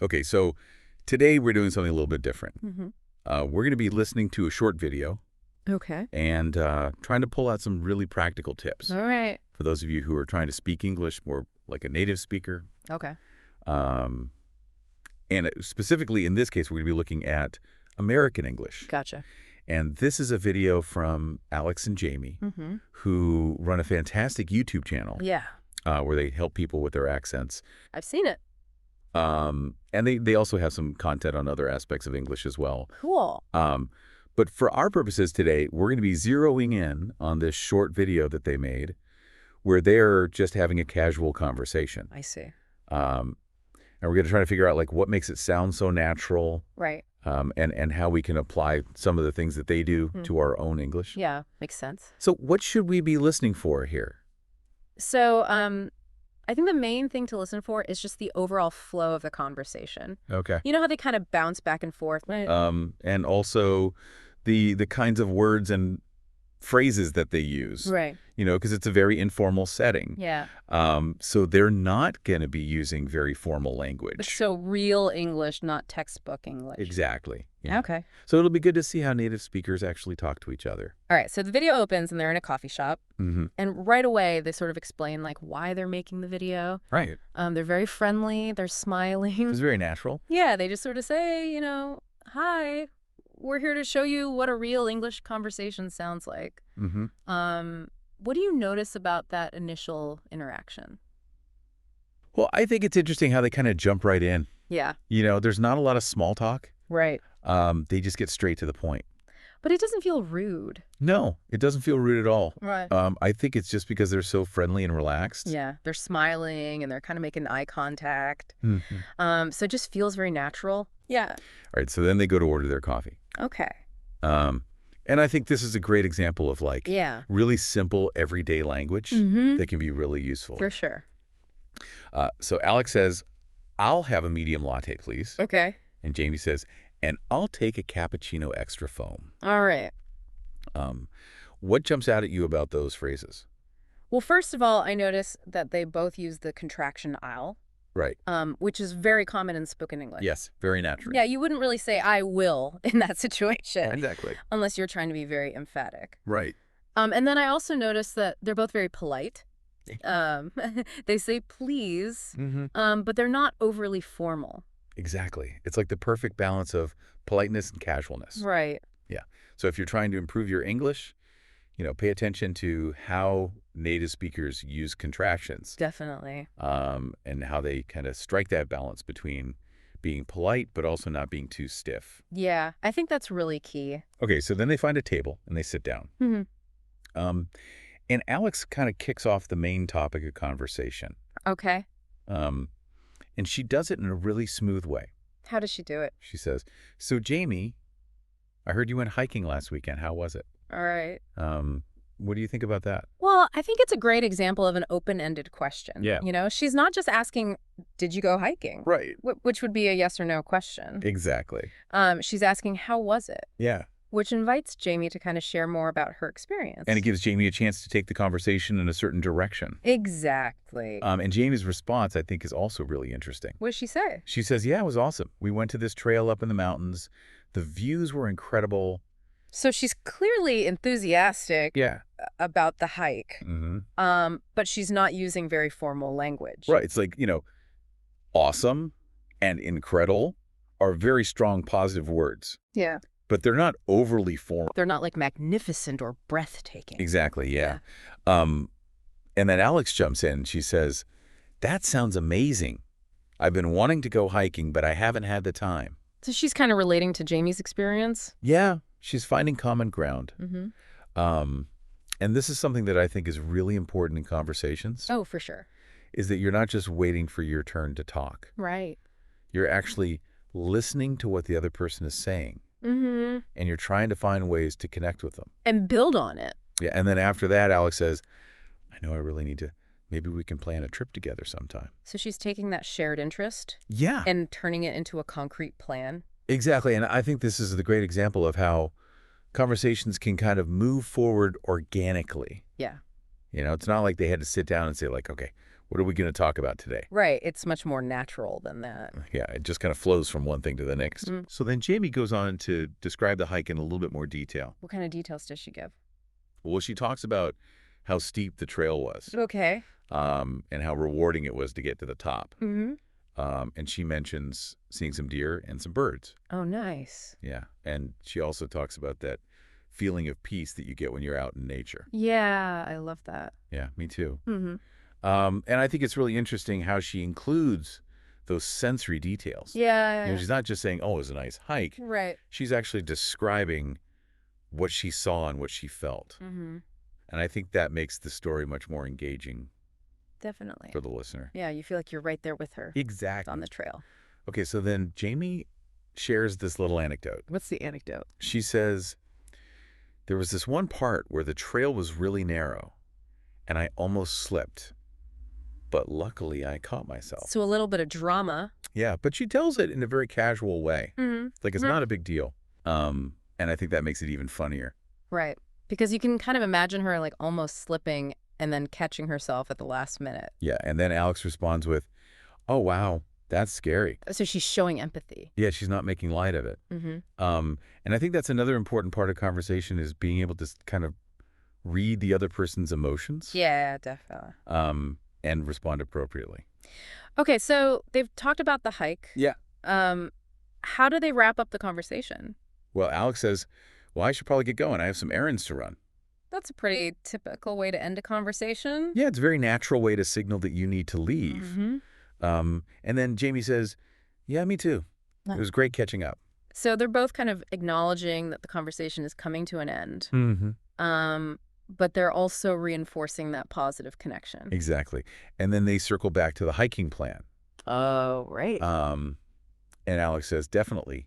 Okay, so today we're doing something a little bit different. Mm-hmm. We're going to be listening to a short video Okay. and trying to pull out some really practical tips All right. for those of you who are trying to speak English more like a native speaker. Okay. Um, and specifically in this case, we're going to be looking at American English. Gotcha. And this is a video from Alex and Jamie, Mm-hmm. who run a fantastic YouTube channel Yeah. where they help people with their accents. I've seen it. And they also have some content on other aspects of English as well. Cool. But for our purposes today, we're going to be zeroing in on this short video that they made where they're just having a casual conversation. I see. And we're going to try to figure out like what makes it sound so natural, Right. and how we can apply some of the things that they do to our own English. Yeah. Makes sense. So what should we be listening for here? So, I think the main thing to listen for is just the overall flow of the conversation. Okay. You know how they kind of bounce back and forth? Right. And also the kinds of words and phrases that they use. Right. You know, because it's a very informal setting. Yeah. So they're not going to be using very formal language. So real English, not textbook English. Exactly. Yeah. Okay. So it'll be good to see how native speakers actually talk to each other. All right. So the video opens and they're in a coffee shop. Mm-hmm. And right away, they sort of explain like why they're making the video. Right. They're very friendly. They're smiling. It's very natural. Yeah, they just sort of say, hi, we're here to show you what a real English conversation sounds like. Mm-hmm. What do you notice about that initial interaction? Well, I think it's interesting how they kind of jump right in. Yeah. You know, there's not a lot of small talk. Right. They just get straight to the point. But it doesn't feel rude. No, it doesn't feel rude at all. Right. I think it's just because they're so friendly and relaxed. Yeah, they're smiling and they're kind of making eye contact. Mm-hmm. So it just feels very natural. Yeah. All right, so then they go to order their coffee. Okay. And I think this is a great example of like Yeah. really simple everyday language that can be really useful. For sure. So Alex says, "I'll have a medium latte, please." Okay. And Jamie says, "And I'll take a cappuccino extra foam." All right. What jumps out at you about those phrases? Well, first of all, I notice that they both use the contraction "I'll," Right. which is very common in spoken English. Yes, very natural. Yeah, you wouldn't really say "I will" in that situation Exactly. unless you're trying to be very emphatic. Right. And then I also noticed that they're both very polite. They say "please," Mm-hmm. but they're not overly formal. Exactly. It's like the perfect balance of politeness and casualness. Right. Yeah. So if you're trying to improve your English, pay attention to how native speakers use contractions. Definitely. And how they kind of strike that balance between being polite but also not being too stiff. Yeah, I think that's really key. Okay, so then they find a table and they sit down. Mm-hmm. And Alex kind of kicks off the main topic of conversation. Okay. And she does it in a really smooth way. How does she do it? She says, "So Jamie, I heard you went hiking last weekend. How was it?" All right. What do you think about that? Well, I think it's a great example of an open-ended question. Yeah. She's not just asking, did you go hiking? Right. Which would be a yes or no question. Exactly. She's asking, how was it? Yeah. Which invites Jamie to kind of share more about her experience. And it gives Jamie a chance to take the conversation in a certain direction. Exactly. And Jamie's response, I think, is also really interesting. What does she say? She says, "Yeah, it was awesome. We went to this trail up in the mountains. The views were incredible." So she's clearly enthusiastic Yeah. about the hike, Mm-hmm. but she's not using very formal language. Right. It's like, awesome and incredible are very strong positive words, Yeah. but they're not overly formal. They're not like magnificent or breathtaking. Exactly, yeah. And then Alex jumps in and she says, "That sounds amazing. I've been wanting to go hiking, but I haven't had the time." So she's kind of relating to Jamie's experience. Yeah, she's finding common ground. Mm-hmm. And this is something that I think is really important in conversations, Oh, for sure. is that you're not just waiting for your turn to talk. Right. You're actually listening to what the other person is saying, Mm-hmm. and you're trying to find ways to connect with them. And build on it. Yeah, and then after that, Alex says, "I know I really need to, maybe we can plan a trip together sometime." So she's taking that shared interest Yeah. and turning it into a concrete plan. Exactly, and I think this is the great example of how conversations can kind of move forward organically. Yeah. It's not like they had to sit down and say like, "Okay, What are we going to talk about today? Right. It's much more natural than that. Yeah, it just kind of flows from one thing to the next. So then Jamie goes on to describe the hike in a little bit more detail. What kind of details does she give? Well, she talks about how steep the trail was, Okay. and how rewarding it was to get to the top. Mm-hmm. And she mentions seeing some deer and some birds. Oh, nice. Yeah, and she also talks about that feeling of peace that you get when you're out in nature. Yeah, I love that. Yeah, me too. Mm-hmm. And I think it's really interesting how she includes those sensory details. Yeah. You know, she's not just saying, oh, it was a nice hike. Right. She's actually describing what she saw and what she felt. Mm-hmm. And I think that makes the story much more engaging Definitely. for the listener. Yeah, you feel like you're right there with her Exactly. on the trail. Okay, so then Jamie shares this little anecdote. What's the anecdote? She says, there was this one part where the trail was really narrow, and I almost slipped. But luckily, I caught myself. So a little bit of drama. Yeah, but she tells it in a very casual way. Mm-hmm. Like it's not a big deal. And I think that makes it even funnier. Right. Because you can kind of imagine her like almost slipping and then catching herself at the last minute. Yeah, and then Alex responds with, oh, wow, that's scary. So she's showing empathy. Yeah, she's not making light of it. Mm-hmm. And I think that's another important part of conversation is being able to kind of read the other person's emotions. Yeah, definitely. And respond appropriately. Okay, so they've talked about the hike. Yeah. How do they wrap up the conversation? Well, Alex says, well, I should probably get going. I have some errands to run. That's a pretty typical way to end a conversation. Yeah, it's a very natural way to signal that you need to leave. Mm-hmm. And then Jamie says, yeah, me too. It was great catching up. So they're both kind of acknowledging that the conversation is coming to an end. Mm-hmm. But they're also reinforcing that positive connection. Exactly. And then they circle back to the hiking plan. Oh, right. And Alex says, definitely,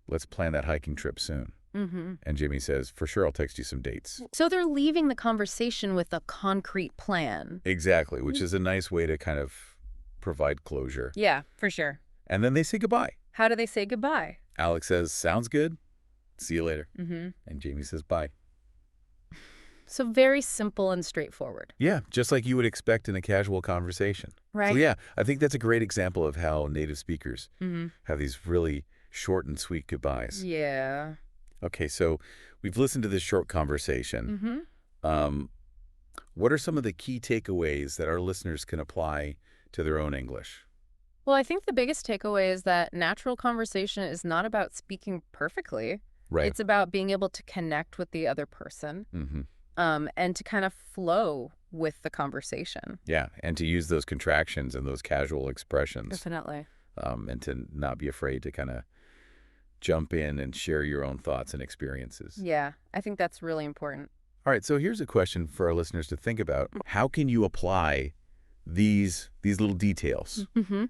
let's plan that hiking trip soon. Mm-hmm. And Jamie says, for sure, I'll text you some dates. So they're leaving the conversation with a concrete plan. Exactly, which is a nice way to kind of provide closure. Yeah, for sure. And then they say goodbye. How do they say goodbye? Alex says, sounds good. See you later. Mm-hmm. And Jamie says, bye. So very simple and straightforward. Yeah, just like you would expect in a casual conversation. Right. So yeah, I think that's a great example of how native speakers Mm-hmm. have these really short and sweet goodbyes. Yeah. Okay, so we've listened to this short conversation. Mm-hmm. What are some of the key takeaways that our listeners can apply to their own English? Well, I think the biggest takeaway is that natural conversation is not about speaking perfectly. Right. It's about being able to connect with the other person, Mm-hmm. and to kind of flow with the conversation. Yeah, and to use those contractions and those casual expressions, Definitely. and to not be afraid to kind of jump in and share your own thoughts and experiences. Yeah, I think that's really important. All right, so here's a question for our listeners to think about. How can you apply these little details? Mm-hmm.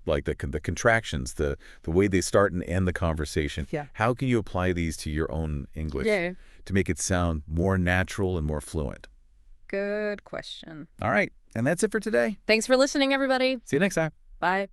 Like the contractions, the way they start and end the conversation. Yeah. How can you apply these to your own English to make it sound more natural and more fluent? Good question. All right, and that's it for today. Thanks for listening, everybody. See you next time. Bye.